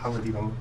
夯的地方吗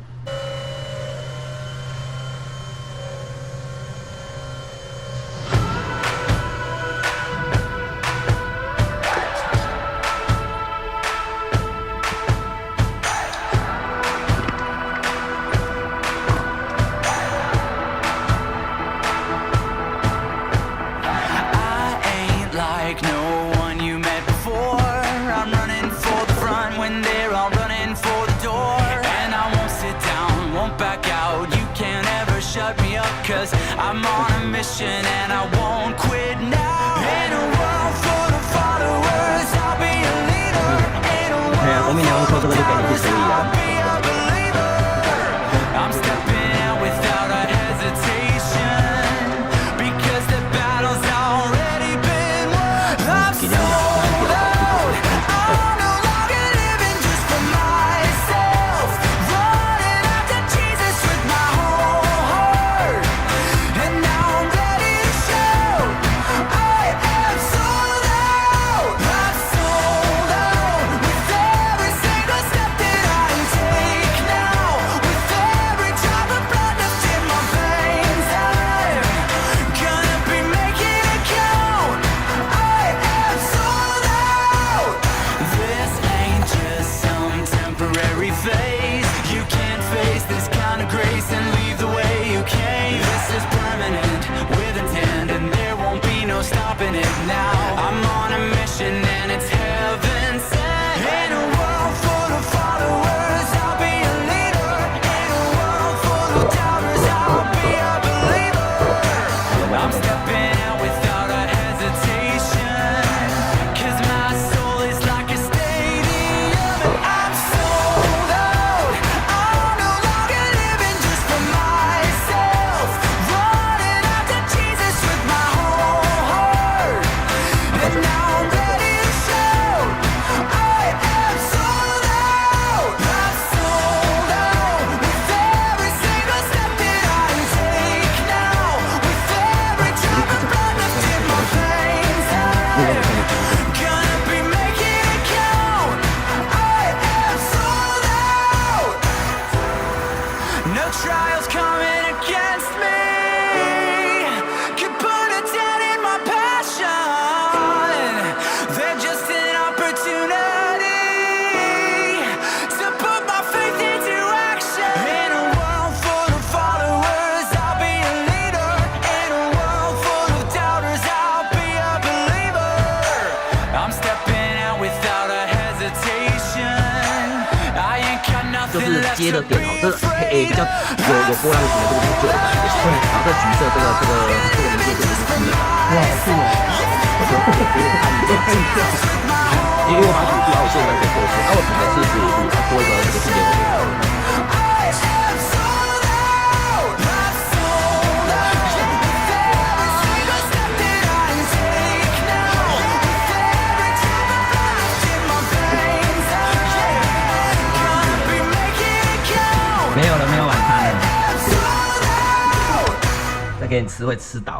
？Cause I'm on a mission and I won't quit now. In a world full of followers, I'll be a leader. In a world full of doubters, I'll be a believer. I'm stepping out without a hesitation because the battle's already been won. I'm sold out. I'm no longer living just for myself. Running after Jesus with my whole heart. And now I'm ready to show I am sold out. I'm sold out with every single step that I take now. With every drop of blood left in my veins, I'm gonna be making it count. I am sold out. This ain't just some temporary phase. You can't face this kind of grace and leave the way you came. This is permanent with intent, and there won't be no stopping it now. I'm on a mission and it's heaven sent. In a world full of followers, I'll be a leader. In a world full of doubters, I'll be a believer. I'm stepping out without a hesitation, cause my soul is like a stadium. And I'm sold out. I'm no longer living just for myself. Running after Jesus with my whole heart. And now I'm ready to show I am sold out. I'm sold out with every single step that I take now. With every drop of blood left in my veins, I'm gonna be making it count. I am sold out. No trials coming against me can put a dent in my passion. They're just an opportunity to put my faith into action. In a world full of followers, I'll be a leader. In a world full of doubters, I'll be a believer. I'm stepping out without a hesitation. I ain't got 就 nothing 是 left 接的 to 点 be 哦，这比较有波浪形的这个就有感觉，然后这橘色这个零件就是新的，哇，是哦。因为我把主机还有线能给过去，啊我只能是多一个这个静电后面。 没有了，没有晚餐了。再给你吃会吃倒。